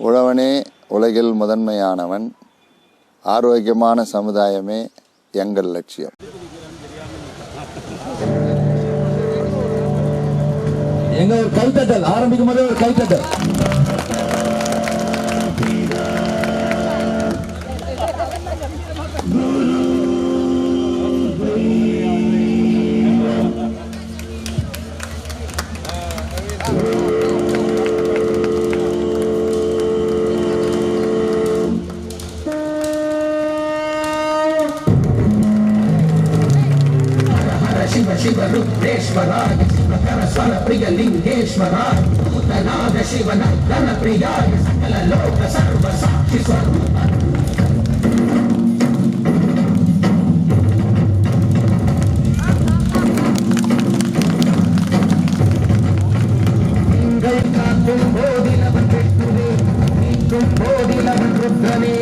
உழவனே உலகில் முதன்மையானவன், ஆரோக்கியமான சமுதாயமே எங்கள் லட்சியம். எங்க ஒரு கைத்தட்டல் ஆரம்பிக்கும் போது ஒரு கைத்தட்டல். शिव शिव रुद्रेश्वराय शिवकर स्वर प्रिय लिंगेश्वराय भूतनाद शिव नर्तन प्रियाय सकल लोक सर्व साक्षी स्वरूप कुंभोदिलवन विष्णुवे कुंभोदिलवन रुद्रने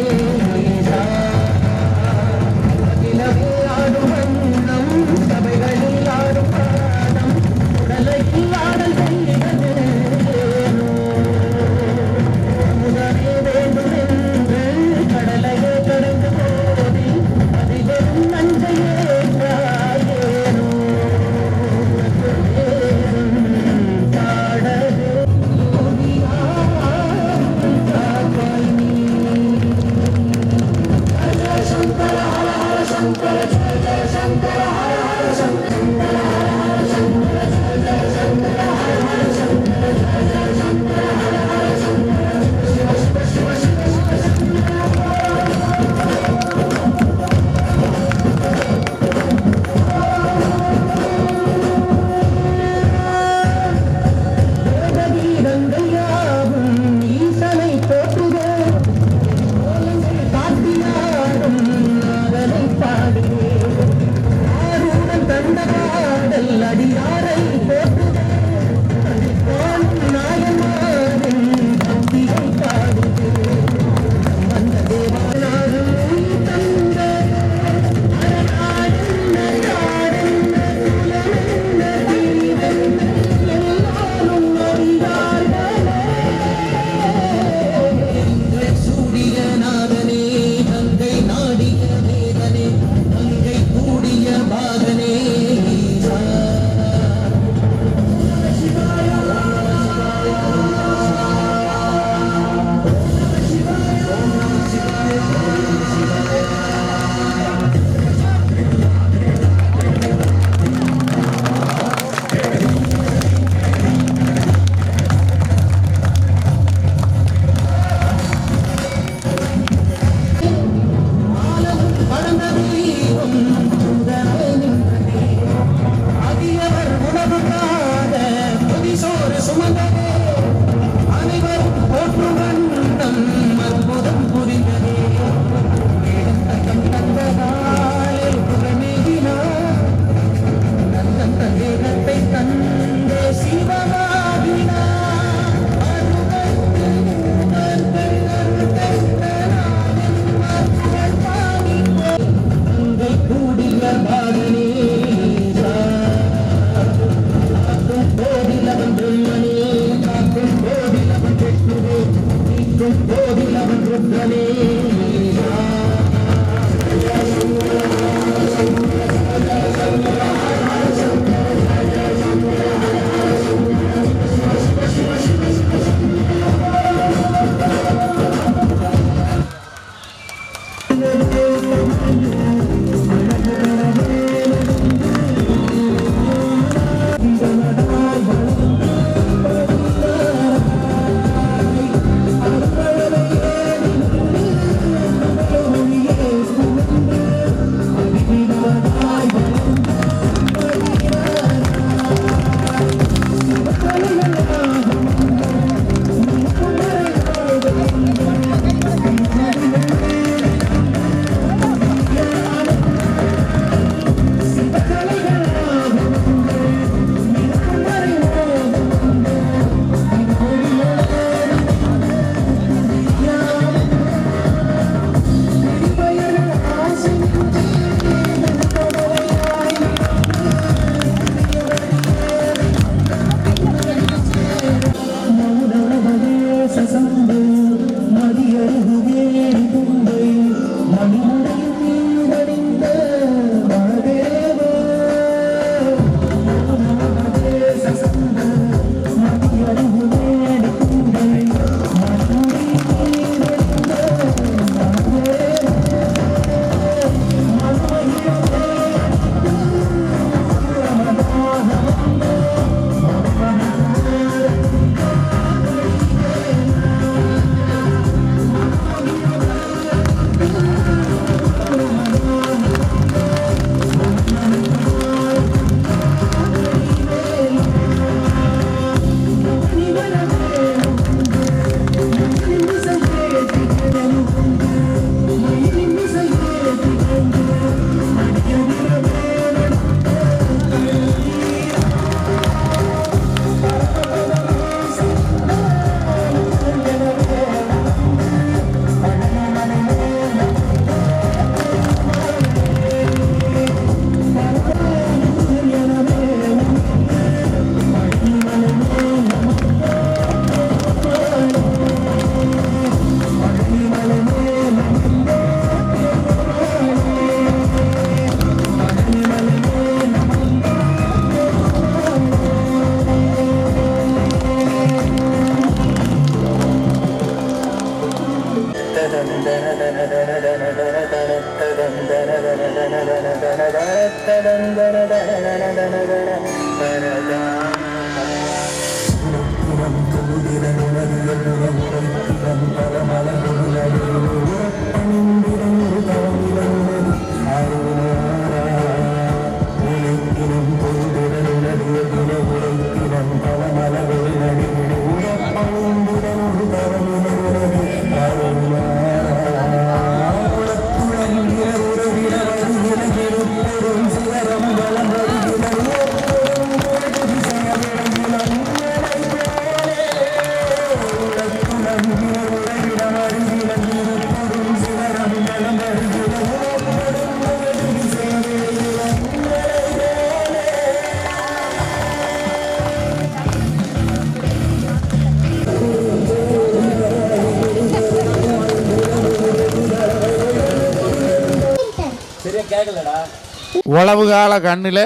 உழவு கால கண்ணில்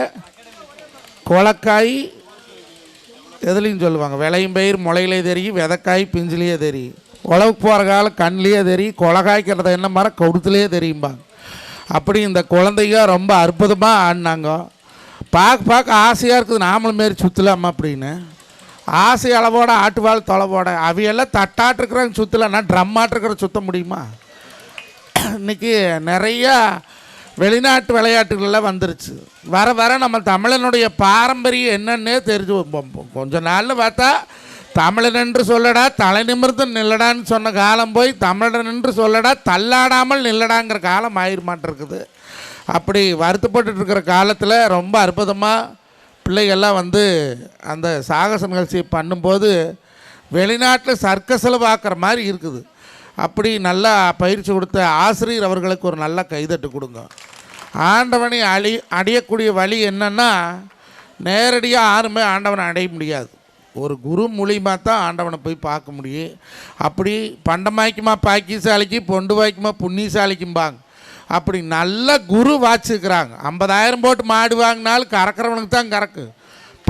கொளக்காய் எதுலையும் சொல்லுவாங்க, விளையும் பயிர் முளையிலே தெரியும், விதைக்காய் பிஞ்சிலேயே தெரியும். உழவுக்கு போகிற காலம் கண்ணிலேயே தெரியும், கொலை காய்க்கிறத என்ன மரம் கொடுத்துலேயே தெரியும்பாங்க. அப்படி இந்த குழந்தைங்க ரொம்ப அற்புதமாக ஆடினாங்க. பார்க்க ஆசையாக இருக்குது, நாமளும் மாரி சுற்றலாமா அப்படின்னு. ஆசை அளவோட ஆட்டுவாள் தொலைவோட அவையெல்லாம் தட்டாட்டுருக்குறாங்க சுற்றலைன்னா ட்ரம் ஆட்டுருக்கிற சுற்ற முடியுமா? இன்றைக்கி நிறையா வெளிநாட்டு விளையாட்டுகளெல்லாம் வந்துருச்சு. வர வர நம்ம தமிழனுடைய பாரம்பரியம் என்னன்னே தெரிஞ்சு கொஞ்ச நாளில் பார்த்தா தமிழன் என்று சொல்லடா தலை நிமிர்ந்து நில்லடான்னு சொன்ன காலம் போய் தமிழன் என்று சொல்லடா தள்ளாடாமல் நில்லடாங்கிற காலம் ஆயிரமாட்டிருக்குது. அப்படி வருத்தப்பட்டு இருக்கிற காலத்தில் ரொம்ப அற்புதமாக பிள்ளைகள்லாம் வந்து அந்த சாகச நிகழ்ச்சி பண்ணும்போது வெளிநாட்டில் சர்க்கஸில் பார்க்குற மாதிரி இருக்குது. அப்படி நல்லா பயிற்சி கொடுத்த ஆசிரியர் அவர்களுக்கு ஒரு நல்ல கைதட்டு கொடுங்க. ஆண்டவனை அடையக்கூடிய வழி என்னென்னா, நேரடியாக யாருமே ஆண்டவனை அடைய முடியாது. ஒரு குரு மூலியமாக தான் ஆண்டவனை போய் பார்க்க முடியும். அப்படி பண்டமாய்க்குமா பாக்கியசாலிக்கு பொண்டு வாய்க்குமா புண்ணியசாலிக்கும்பாங்க. அப்படி நல்ல குரு வாச்சிருக்கிறாங்க. 50,000 போட்டு மாடு வாங்கினாலும் கறக்கிறவனுக்கு தான் கறக்கு,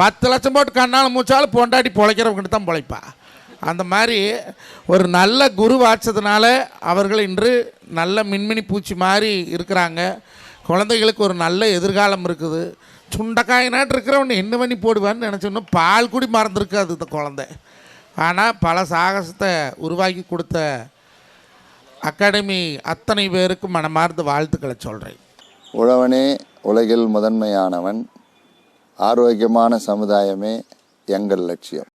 10 லட்சம் போட்டு கண்ணால் மூச்சாலும் பொண்டாட்டி பொழைக்கிறவனுக்கு தான் பொழைப்பா. அந்த மாதிரி ஒரு நல்ல குரு வாச்சதுனால அவர்கள் இன்று நல்ல மின்மினி பூச்சி மாதிரி இருக்கிறாங்க. குழந்தைகளுக்கு ஒரு நல்ல எதிர்காலம் இருக்குது. சுண்டைக்காயினாட்டு இருக்கிறவன் என்ன பண்ணி போடுவான்னு நினச்சோன்னா பால் குடி மறந்துருக்காது இந்த குழந்தை. ஆனால் பல சாகசத்தை உருவாக்கி கொடுத்த அகாடமி அத்தனை பேருக்கு மனமார்ந்த வாழ்த்துக்களை சொல்கிறேன். உழவனே உலகில் முதன்மையானவன், ஆரோக்கியமான சமுதாயமே எங்கள் லட்சியம்.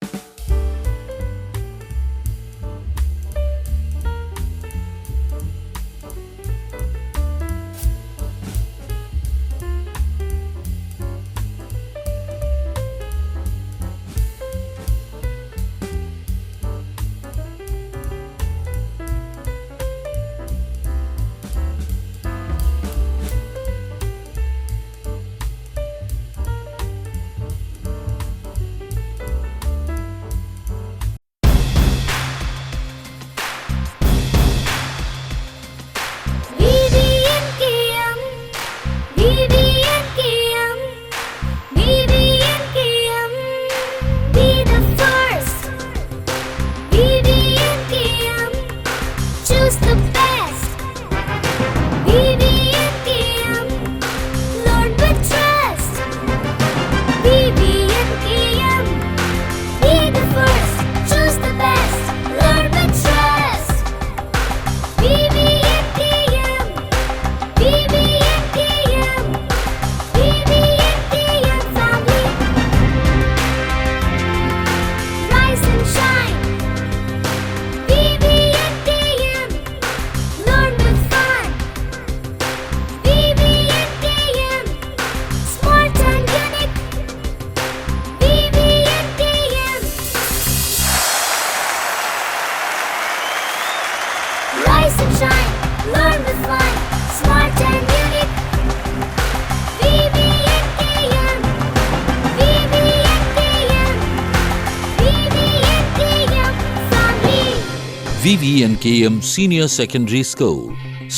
VVNKM Senior Secondary School,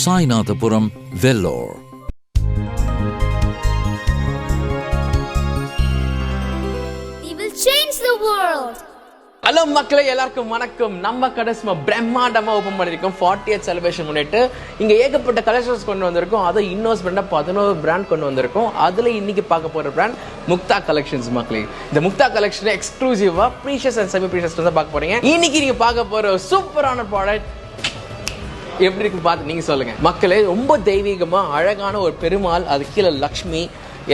Sainathapuram, Vellore. We will change the world. Hello மக்களே, எல்லாருக்கும் வணக்கம். நம்ம கடை சும்மா பிரம்மாண்டமாக ஓப்பன் பண்ணியிருக்கோம் 40th செலிப்ரேஷன் முன்னிட்டு. இங்கே ஏகப்பட்ட கலெக்ஷன்ஸ் கொண்டு வந்திருக்கோம். அதை இன்வெஸ்ட்மெண்ட்டாக 11 பிராண்ட் கொண்டு வந்திருக்கோம். அதில் இன்னைக்கு பார்க்க போகிற பிராண்ட் முக்தா கலெக்ஷன்ஸ் மக்களே. இந்த முக்தா கலெக்ஷனை எக்ஸ்க்ளூசிவாக ப்ரீஷியஸ் அண்ட் செமி ப்ரீஷியஸ் தான் பார்க்க போகிறீங்க. இன்னைக்கு நீங்கள் பார்க்க போகிற சூப்பரான ப்ராடக்ட் எப்படி இருக்குன்னு பார்த்து நீங்கள் சொல்லுங்கள் மக்களே. ரொம்ப தெய்வீகமாக அழகான ஒரு பெருமாள், அது கீழே லக்ஷ்மி,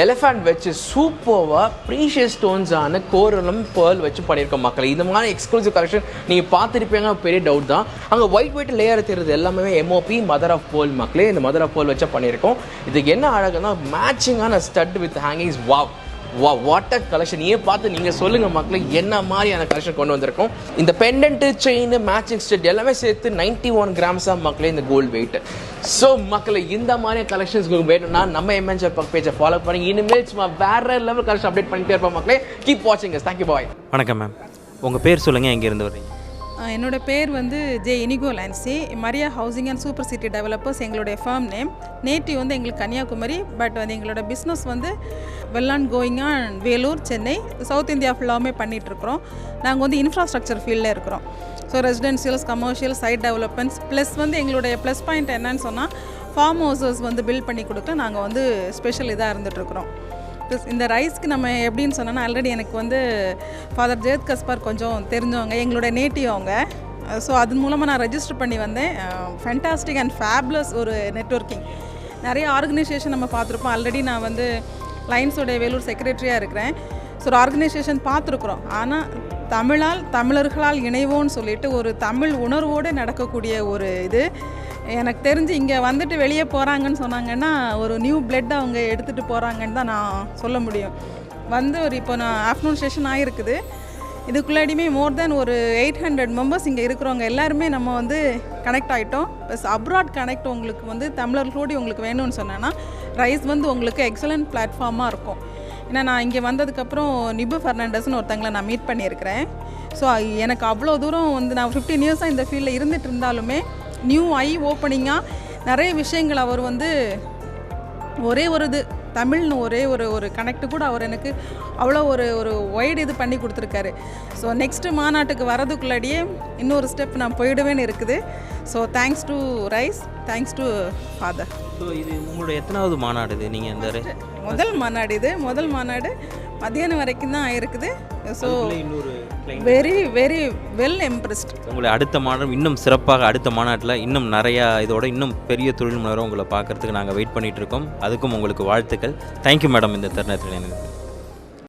எலிஃபண்ட் வச்சு சூப்பராக ப்ரீஷியஸ் ஸ்டோன்ஸான கோரலும் பேர்ல் வச்சு பண்ணியிருக்கோம் மக்கள். இந்த மாதிரி எக்ஸ்க்ளூசிவ் கலெக்ஷன் நீங்கள் பார்த்துருப்பீங்க, பெரிய டவுட் தான். அங்கே ஒயிட் லேயர் தெரியுது எல்லாமே MOP மதர் ஆஃப் பேர்ல் மக்களே. இந்த மதர் ஆஃப் பேர்ல் வச்சு பண்ணியிருக்கோம். இதுக்கு என்ன அழகுன்னா மேட்சிங்கான stud with hangings. Water collection நீயே பார்த்து நீங்கள் சொல்லுங்கள் மக்களே, என்ன மாதிரியான கலெக்ஷன் கொண்டு வந்திருக்கோம். இந்த பெண்டன்ட்டு, செயின், மேட்சிங் ஸ்டட் எல்லாமே சேர்த்து 91 கிராம்ஸாக மக்களே இந்த கோல்டு வெயிட். ஸோ மக்களே, இந்த மாதிரி கலெக்ஷன்ஸ் வேணும்னா நம்ம MNJ பேஜை ஃபாலோ பண்ணி இனிமேல் சும்மா வேற லெவல் கலெக்ஷன் அப்டேட் பண்ணிட்டே இருப்போம் மக்களே. கீப் வாட்சிங் us. Thank you bye. வணக்கம் மேம், உங்கள் பேர் சொல்லுங்கள், எங்கேருந்து வரீங்க? என்னோடய பேர் வந்து J Inigo Lancy. Maria housing and super city developers எங்களுடைய ஃபர்ம் நேம். நேட்டிவ் வந்து எங்களுக்கு கன்னியாகுமரி, பட் வந்து எங்களோட பிஸ்னஸ் வந்து well and going and Vellore, Chennai, south India ஃபுல்லாமே பண்ணிகிட்ருக்குறோம். நாங்கள் வந்து இன்ஃப்ராஸ்ட்ரக்சர் ஃபீல்டில் இருக்கிறோம். So residentials, commercial, site developments plus வந்து எங்களுடைய ப்ளஸ் பாயிண்ட் என்னன்னு சொன்னால் ஃபார்ம் ஹவுசஸ் வந்து பில்ட் பண்ணி கொடுக்க நாங்கள் வந்து ஸ்பெஷல் இதாக இருந்துகிட்ருக்குறோம். இந்த ரைஸ்க்கு நம்ம எப்படின்னு சொன்னோன்னா, ஆல்ரெடி எனக்கு வந்து ஃபாதர் ஜெயத் கஸ்பார் கொஞ்சம் தெரிஞ்சவங்க, எங்களோட நேட்டிவ் அவங்க. ஸோ அது மூலமாக நான் ரெஜிஸ்டர் பண்ணி வந்தேன். ஃபேண்டாஸ்டிக் அண்ட் ஃபேப்லஸ் ஒரு நெட்வொர்க்கிங். நிறைய ஆர்கனைசேஷன் நம்ம பார்த்துருப்போம். ஆல்ரெடி நான் வந்து லைன்ஸோடைய வேலூர் செக்ரட்டரியாக இருக்கிறேன். ஸோ ஒரு ஆர்கனைசேஷன் பார்த்துருக்குறோம். ஆனால் தமிழர்களால் இணைவோன்னு சொல்லிட்டு ஒரு தமிழ் உணர்வோடு நடக்கக்கூடிய ஒரு இது எனக்கு தெரிஞ்சு இங்கே வந்துட்டு வெளியே போகிறாங்கன்னு சொன்னாங்கன்னா ஒரு நியூ பிளட் அவங்க எடுத்துகிட்டு போகிறாங்கன்னு தான் நான் சொல்ல முடியும். வந்து ஒரு இப்போ நான் ஆஃப்டர்நூன் செஷன் ஆகிருக்குது. இதுக்குள்ளாடியுமே மோர் தென் ஒரு 800 மெம்பர்ஸ் இங்கே இருக்கிறவங்க எல்லாருமே நம்ம வந்து கனெக்ட் ஆகிட்டோம். ப்ளஸ் அப்ராட் கனெக்ட் உங்களுக்கு வந்து தமிழர்களோடு உங்களுக்கு வேணும்னு சொன்னேன்னா ரைஸ் வந்து உங்களுக்கு எக்ஸலண்ட் பிளாட்ஃபார்மாக இருக்கும். ஏன்னா நான் இங்கே வந்ததுக்கப்புறம் நிபு ஃபெர்னாண்டஸ்னு ஒருத்தங்களை நான் மீட் பண்ணியிருக்கிறேன். ஸோ எனக்கு அவ்வளோ தூரம் வந்து நான் 15 இயர்ஸாக இந்த ஃபீல்டில் இருந்துகிட்டு இருந்தாலுமே நியூ ஓப்பனிங்காக நிறைய விஷயங்கள் அவர் வந்து ஒரே ஒரு இது தமிழ்னு ஒரே ஒரு கனெக்ட் கூட அவர் எனக்கு அவ்வளோ ஒரு ஒய்டு இது பண்ணி கொடுத்துருக்காரு. ஸோ நெக்ஸ்ட்டு மாநாட்டுக்கு வரதுக்குள்ளாடியே இன்னொரு ஸ்டெப் நான் போயிடுவேன்னு இருக்குது. So thanks to rice, thanks to father. So இது உங்களோட எத்தனாவது மாநாடு இது? நீங்கள் இந்த முதல் மாநாடு மத்தியானம் வரைக்கும் தான் ஆயிருக்குது. ஸோ இன்னொரு வெரி வெரி வெல் இம்ப்ரெஸ்ட். உங்களை அடுத்த மாநாடு இன்னும் சிறப்பாக, அடுத்த மாநாட்டில் இன்னும் நிறையா இதோட இன்னும் பெரிய தொழில் முனைவரை உங்களை பார்க்குறதுக்கு நாங்கள் வெயிட் பண்ணிகிட்டு இருக்கோம். அதுக்கும் உங்களுக்கு வாழ்த்துக்கள். தேங்க்யூ மேடம் இந்த தருணத்தில் எனக்கு